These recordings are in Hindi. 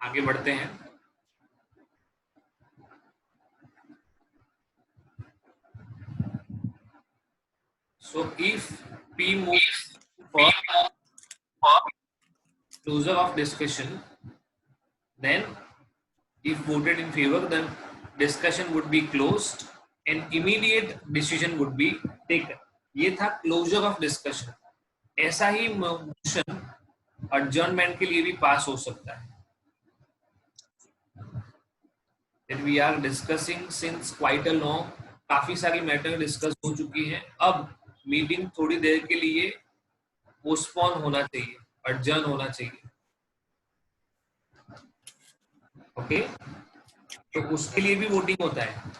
आगे बढ़ते हैं। So if P moves for closure of discussion, then if voted in favor, then discussion would be closed and immediate decision would be taken. ये था closure of discussion. ऐसा ही मोशन adjournment के लिए भी पास हो सकता है. That we are discussing since quite a long, काफी सारी मैटर डिस्कस हो चुकी हैं. अब मीटिंग थोड़ी देर के लिए पोस्टपोन होना चाहिए, adjourn होना चाहिए. ओके, तो उसके लिए भी वोटिंग होता है.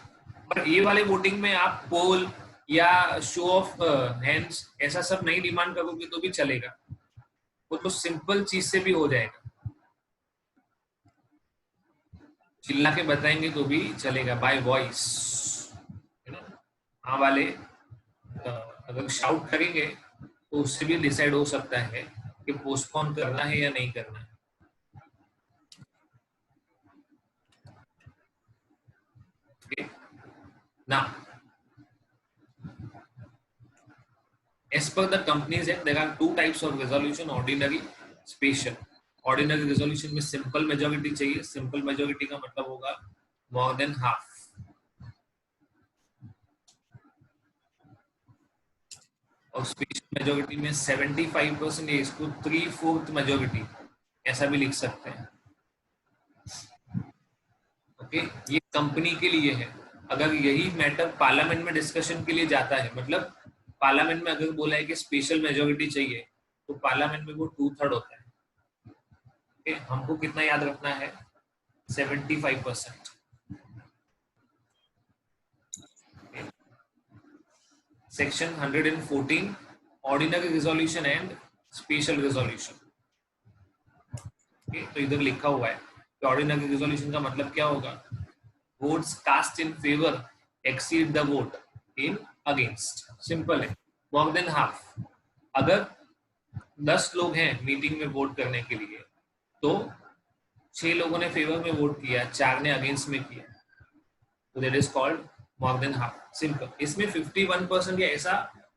पर ये वाले वोटिंग में आप पोल या शो ऑफ हैंड्स ऐसा सब नहीं डिमांड करोगे तो भी चलेगा. वो तो सिंपल चीज से भी हो जाएगा. चिल्ला के बताएंगे तो भी चलेगा, बाय वॉइस, है ना. हाँ वाले अगर शाउट करेंगे तो उससे भी डिसाइड हो सकता है कि पोस्टपोन करना है या नहीं करना है. Okay. Now, as per the Companies Act, there are two types of resolution: ordinary, special. Ordinary resolution में simple majority चाहिए. Simple majority का मतलब होगा more than half. और special majority में 75% या इसको 3/4 majority ऐसा भी लिख सकते हैं. ओके, ये कंपनी के लिए है. अगर यही मैटर पार्लियामेंट में डिस्कशन के लिए जाता है, मतलब पार्लियामेंट में अगर बोला है कि स्पेशल मेजोरिटी चाहिए, तो पार्लियामेंट में वो 2/3 होता है. ओके, हमको कितना याद रखना है? 75%. Section 114, ordinary resolution and special resolution. तो इधर लिखा हुआ है कि ऑर्डिनरी रिजोल्यूशन का मतलब क्या होगा? Votes cast in favour exceed the vote in against. Simple है, मोर देन हाफ. अगर 10 लोग हैं मीटिंग में वोट करने के लिए, तो 6 लोगों ने फेवर में वोट किया, 4 ने अगेंस्ट में किया, तो that is called more than half. Simple. इसमें 51% या ऐसा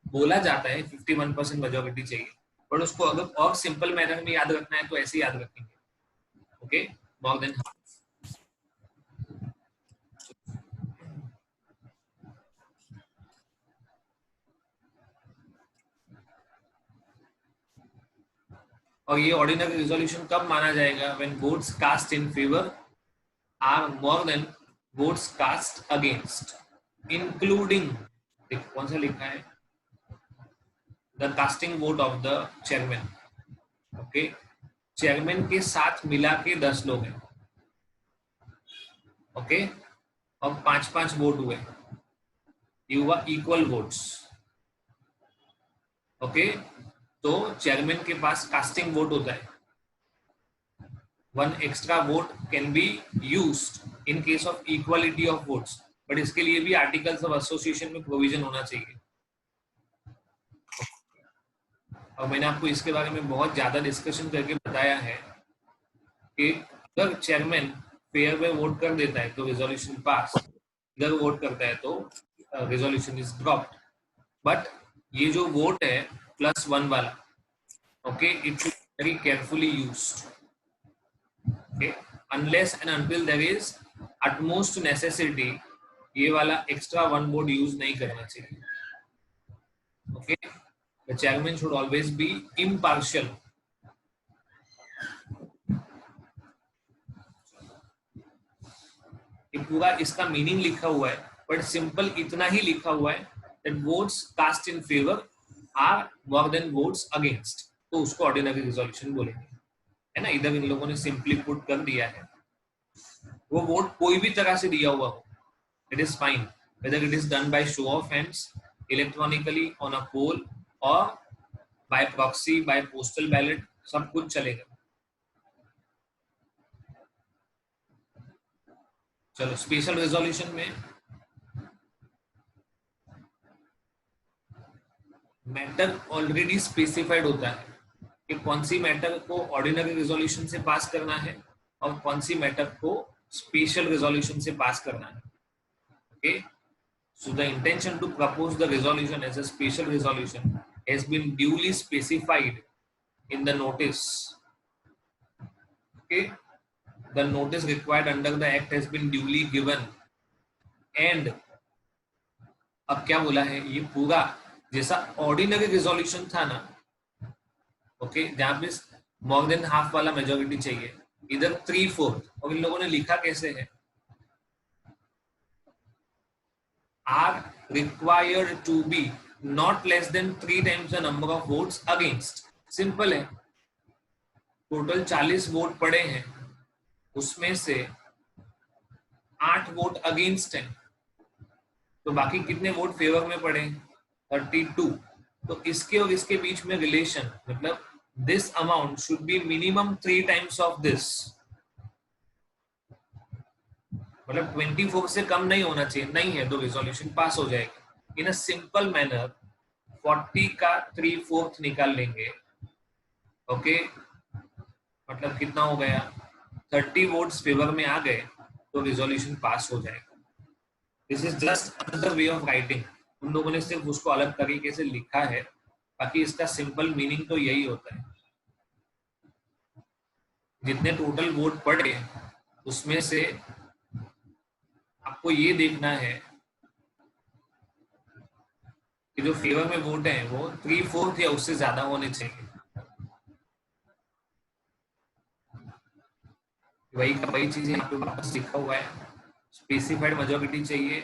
बोला जाता है 51% मेजोरिटी चाहिए, पर उसको अगर और सिंपल मैनर में याद रखना है तो ऐसे याद रखेंगे. Okay, more than half. और ये ऑर्डिनरी रिजोल्यूशन कब माना जाएगा? When votes cast in favour are more than votes cast against, including, कौन सा लिखा है? The casting vote of the chairman. Okay, chairman के साथ मिला के 10 लोग हैं. ओके, और 5-5 वोट हुए, ये हुआ इक्वल वोट्स. ओके, तो चेयरमैन के पास कास्टिंग वोट होता है. 1 extra vote can be used in case of equality of votes, but इसके लिए भी आर्टिकल्स ऑफ एसोसिएशन में प्रोविजन होना चाहिए. और मैंने आपको इसके बारे में बहुत ज्यादा डिस्कशन करके बताया है कि अगर चेयरमैन फेयर में वोट कर देता है तो रिजोल्यूशन पास, अगर वोट करता है तो रिजोल्यूशन इज ड्रॉप्ड. बट ये जो वोट है +1 वाला, okay, it should be very carefully used. Okay, unless and until there is utmost necessity, ये वाला एक्स्ट्रा 1 वोट यूज नहीं करना चाहिए. Okay, the chairman should always be impartial. ये पूरा इसका मीनिंग लिखा हुआ है, बट सिंपल इतना ही लिखा हुआ है that votes cast in favor are more than votes against, तो उसको ऑर्डिनरी रिजोल्यूशन बोलेंगे, है ना. इधर इन लोगों ने सिंपली पुट कर दिया है. वो वोट कोई भी तरह से दिया हुआ हो, it is fine, whether it is done by show of hands, electronically on a poll or by proxy, by postal ballot, सब कुछ चलेगा. चलो, स्पेशल रिजोल्यूशन में मैटर ऑलरेडी स्पेसिफाइड होता है कि कौन सी मैटर को ऑर्डिनरी रिजोल्यूशन से पास करना है और कौन सी मैटर को स्पेशल रिजोल्यूशन से पास करना है. Okay, so the intention to propose the resolution as a special resolution has been duly specified in the notice. Okay, the notice required under the act has been duly given. And अब क्या बोला है, ये पूरा जैसा ऑर्डिनरी रिजोल्यूशन था ना, ओके, जहां पे मोर देन हाफ वाला मेजोरिटी चाहिए, इधर 3/4, और इन लोगों ने लिखा कैसे है, are required to be not less than 3 times the number of votes against. Simple है, टोटल 40 वोट पड़े हैं, उसमें से 8 वोट अगेंस्ट हैं, तो बाकी कितने वोट फेवर में पड़े, 32. तो इसके और इसके बीच में रिलेशन, मतलब this amount should be minimum 3 times of this, मतलब 24 से कम नहीं होना चाहिए, नहीं है तो रिजोल्यूशन पास हो जाएगा. इन अ सिंपल मैनर 40 का 3/4 निकाल लेंगे. ओके, मतलब कितना हो गया, 30 वोट्स फेवर में आ गए तो रिजोल्यूशन पास हो जाएगा. This is just another way of writing. उन लोगों ने सिर्फ उसको अलग तरीके से लिखा है, बाकी इसका सिंपल मीनिंग तो यही होता है. जितने टोटल वोट पड़े उसमें से आपको ये देखना है कि जो फेवर में वोट है वो 3/4 या उससे ज्यादा होने चाहिए. वही का वही चीज यहाँ पे वापस लिखा हुआ है, स्पेसिफाइड मेजोरिटी चाहिए,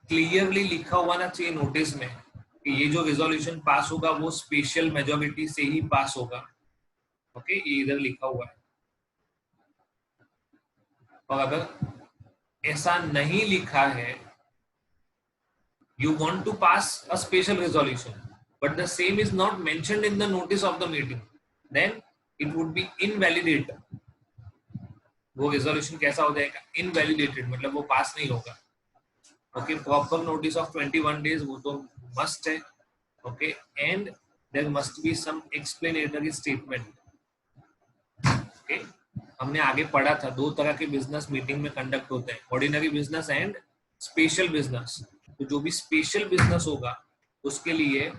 क्लियरली लिखा हुआ ना चाहिए नोटिस में कि ये जो रिजोल्यूशन पास होगा वो स्पेशल मेजोरिटी से ही पास होगा. ओके, ये इधर लिखा हुआ है. और अगर ऐसा नहीं लिखा है, you want to pass a special resolution but the same is not mentioned in the notice of the meeting, then it would be invalidate. वो रिजोल्यूशन कैसा हो जाएगा, इनवैलिडेटेड, मतलब वो पास नहीं होगा. Okay, proper notice of 21 days वो तो मस्ट है. Okay, and there must be some explanatory statement. Okay, हमने आगे पढ़ा था 2 तरह के बिजनेस मीटिंग में कंडक्ट होते हैं, ordinary business and special business. तो जो भी स्पेशल बिजनेस होगा उसके लिए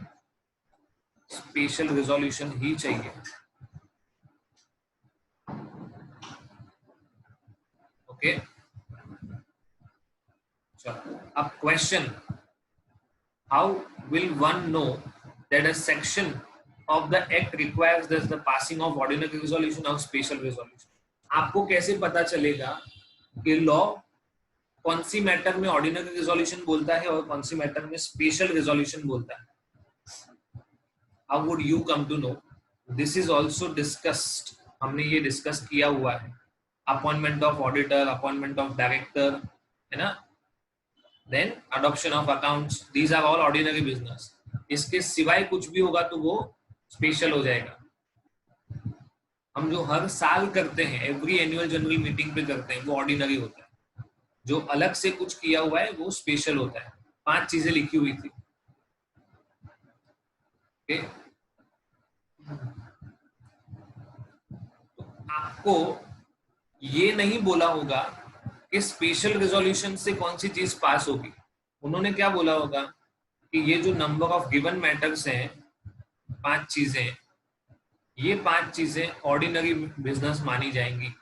स्पेशल रिजोल्यूशन ही चाहिए. ओके, चलो अब question, how will one know that a section of the act requires the passing of ordinary resolution or special resolution. आपको कैसे पता चलेगा कि लॉ कौन सी मैटर में ऑर्डिनरी रिजोल्यूशन बोलता है और कौन सी मैटर में स्पेशल रिजोल्यूशन बोलता है? How would you come to know? This is also discussed. हमने ये डिस्कस किया हुआ है. Appointment of auditor, appointment of director, है ना, then adoption of accounts, these are all ordinary business. इसके सिवाय कुछ भी होगा तो वो स्पेशल हो जाएगा. हम जो हर साल करते हैं, एवरी एनुअल जनरल मीटिंग पे करते हैं, वो ऑर्डिनरी होता है. जो अलग से कुछ किया हुआ है वो स्पेशल होता है. 5 चीजें लिखी हुई थी. okay? तो आपको ये नहीं बोला होगा कि स्पेशल रिजोल्यूशन से कौन सी चीज पास होगी. उन्होंने क्या बोला होगा कि ये जो नंबर ऑफ गिवन मैटर्स हैं, 5 चीजें, ये 5 चीजें ऑर्डिनरी बिजनेस मानी जाएंगी.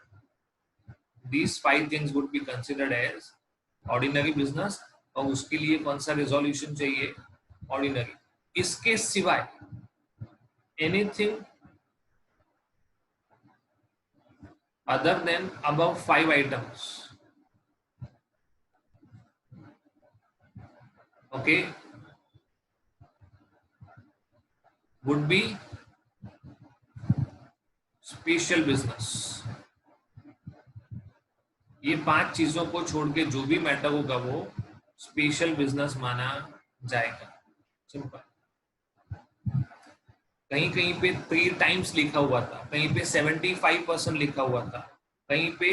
These 5 things would be considered as ordinary business. और उसके लिए कौन सा रिजोल्यूशन चाहिए, ऑर्डिनरी. इसके सिवाय anything other than above 5 items, okay, would be special business. ये 5 चीजों को छोड़ के जो भी मैटर होगा वो स्पेशल बिजनेस माना जाएगा. सिंपल. कहीं कहीं पे 3 times लिखा हुआ था, कहीं पे 75% लिखा हुआ था, कहीं पे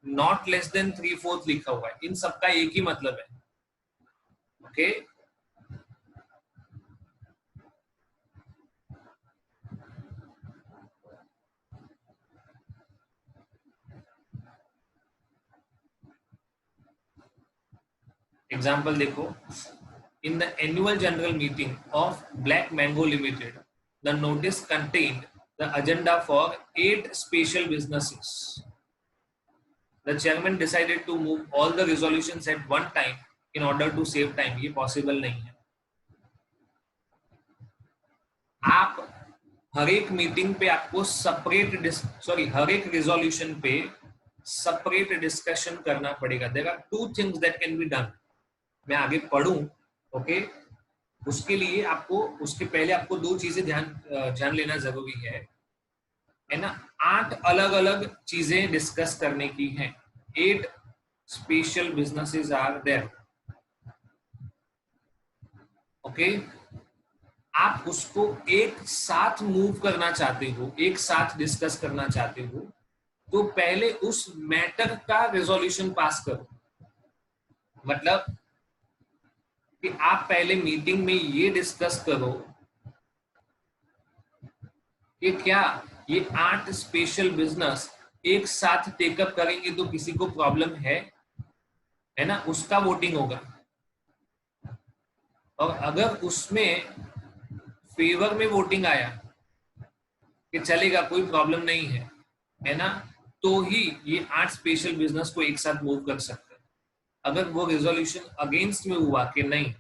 नॉट लेस देन 3/4 लिखा हुआ है. इन सबका एक ही मतलब है. ओके, एग्जाम्पल देखो, in the annual general meeting of black mango limited the notice contained the agenda for 8 special businesses. The chairman decided to move all the resolutions at one time in order to save time. ये possible नहीं है. आप हर एक मीटिंग पे आपको हर एक रिजोल्यूशन पे सेपरेट डिस्कशन करना पड़ेगा. There are 2 things that can be done. मैं आगे पढ़ूं, ओके? उसके लिए आपको, उसके पहले आपको 2 चीजें ध्यान लेना जरूरी है ना. 8 अलग अलग चीजें डिस्कस करने की हैं. 8 special businesses are there, okay? आप उसको एक साथ मूव करना चाहते हो, एक साथ डिस्कस करना चाहते हो, तो पहले उस मैटर का रेजोल्यूशन पास करो. मतलब कि आप पहले मीटिंग में ये डिस्कस करो कि क्या ये 8 स्पेशल बिजनेस एक साथ टेकअप करेंगे तो किसी को प्रॉब्लम है ना, उसका वोटिंग होगा. और अगर उसमें फेवर में वोटिंग आया कि चलेगा, कोई प्रॉब्लम नहीं है ना, तो ही ये 8 स्पेशल बिजनेस को एक साथ मूव कर सकते हैं. अगर वो रिजोल्यूशन अगेंस्ट में हुआ कि नहीं,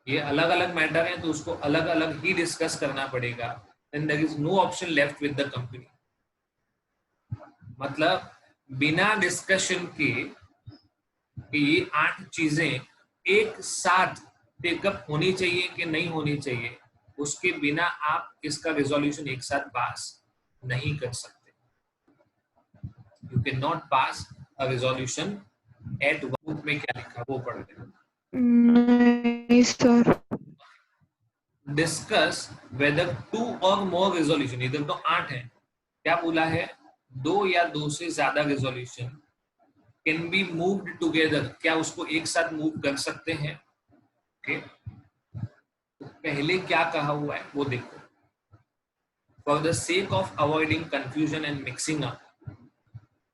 ये अलग अलग मैटर है, तो उसको अलग अलग ही डिस्कस करना पड़ेगा. Then there is no option left with the company. मतलब बिना डिस्कशन के ये 8 चीजें एक साथ टेकअप होनी चाहिए कि नहीं होनी चाहिए, उसके बिना आप इसका रिजोल्यूशन एक साथ पास नहीं कर सकते. You can not pass a resolution at one. में क्या लिखा वो पढ़ लेना. नहीं सर. डिस्कस वेदर 2 और मोर रिजोल्यूशन, इधर तो 8 है, क्या बोला है? 2 या 2 से ज्यादा resolution can be moved together, क्या उसको एक साथ मूव कर सकते हैं? ओके, तो पहले क्या कहा हुआ है वो देखो. For the sake of avoiding confusion and mixing up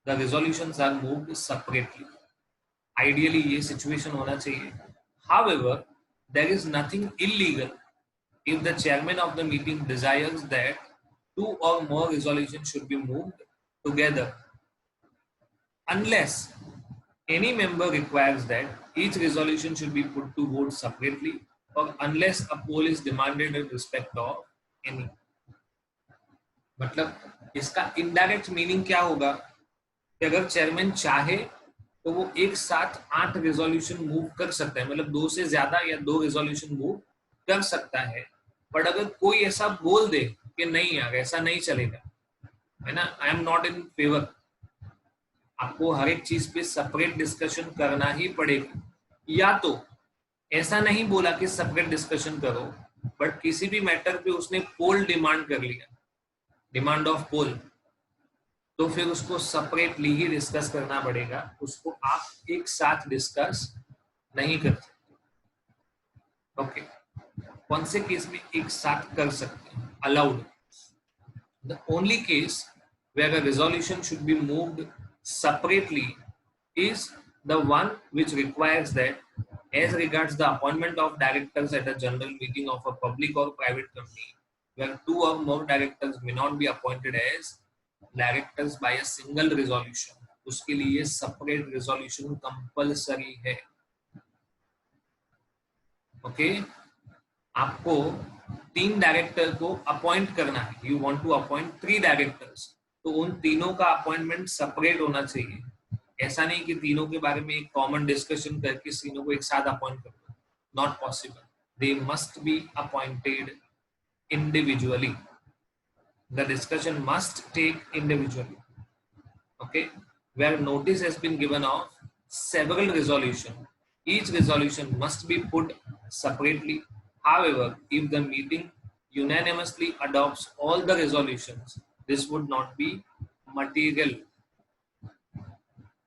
the resolutions are moved separately. Ideally ये सिचुएशन होना चाहिए. However, there is nothing illegal if the chairman of the meeting desires that 2 or more resolutions should be moved together, unless any member requires that each resolution should be put to vote separately, or unless a poll is demanded in respect of any. मतलब इसका इनडायरेक्ट मीनिंग क्या होगा कि अगर चेयरमैन चाहे तो वो एक साथ 8 रिजोल्यूशन मूव कर सकता है. मतलब 2 से ज्यादा या 2 रिजोल्यूशन मूव कर सकता है. बट अगर कोई ऐसा बोल दे कि नहीं यार ऐसा नहीं चलेगा, है ना, I am not in favour, आपको हर एक चीज पे सेपरेट डिस्कशन करना ही पड़ेगा. या तो ऐसा नहीं बोला कि सेपरेट डिस्कशन करो, बट किसी भी मैटर पे उसने पोल डिमांड कर लिया, डिमांड ऑफ पोल, तो फिर उसको सेपरेटली ही डिस्कस करना पड़ेगा. उसको आप एक साथ डिस्कस नहीं कर सकते. ओके, कौन से केस में एक साथ कर सकते हैं? Allowed. The only case where a resolution should be moved separately is the one which requires that as regards the appointment of directors at a general meeting of a public or private company where 2 or more directors may not be appointed as directors by a single resolution, उसके लिए separate resolution compulsory है. ओके, आपको 3 डायरेक्टर को अपॉइंट करना है. You want to appoint 3 directors, तो उन तीनों का अपॉइंटमेंट सेपरेट होना चाहिए. ऐसा नहीं कि तीनों के बारे में एक कॉमन डिस्कशन करके तीनों को एक साथ अपॉइंट करना. Not possible. They must be appointed individually. The discussion must take individually. Okay, where notice has been given of several resolution, each resolution must be put separately. However, if the meeting unanimously adopts all the resolutions, this would not be material.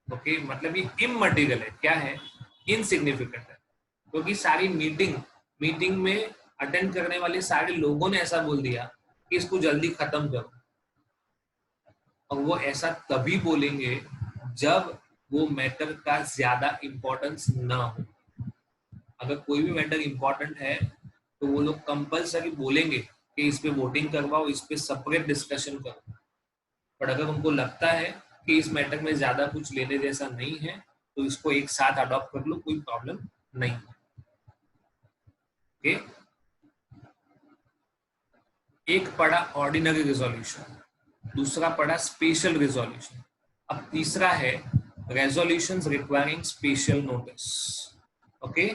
Okay, मतलब ये immaterial है. क्या है? Insignificant है. क्योंकि सारी मीटिंग में अटेंड करने वाले सारे लोगों ने ऐसा बोल दिया कि इसको जल्दी खत्म करो. और वो ऐसा तभी बोलेंगे जब वो मैटर का ज्यादा इम्पोर्टेंस ना हो। अगर कोई भी मैटर इम्पोर्टेंट है तो वो लोग कंपल्सरी बोलेंगे कि इस पे वोटिंग करवाओ, इस पे सेपरेट डिस्कशन करो। पर अगर उनको लगता है कि इस मैटर में ज्यादा कुछ लेने जैसा नहीं है तो इसको एक साथ अडॉप्ट कर लो, कोई प्रॉब्लम नहीं है। ओके, एक पढ़ा ऑर्डिनरी रिजोल्यूशन, दूसरा पढ़ा स्पेशल रिजोल्यूशन, अब तीसरा है resolutions requiring special notice. Okay,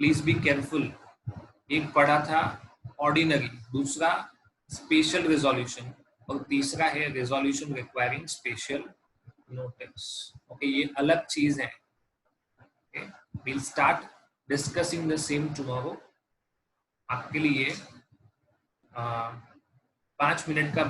please be careful. एक पढ़ा था ऑर्डिनरी, दूसरा स्पेशल रिजोल्यूशन, और तीसरा है resolution requiring special notice. Okay, ये अलग चीज है। Okay, will start discussing the same tomorrow. आपके लिए 5 मिनट का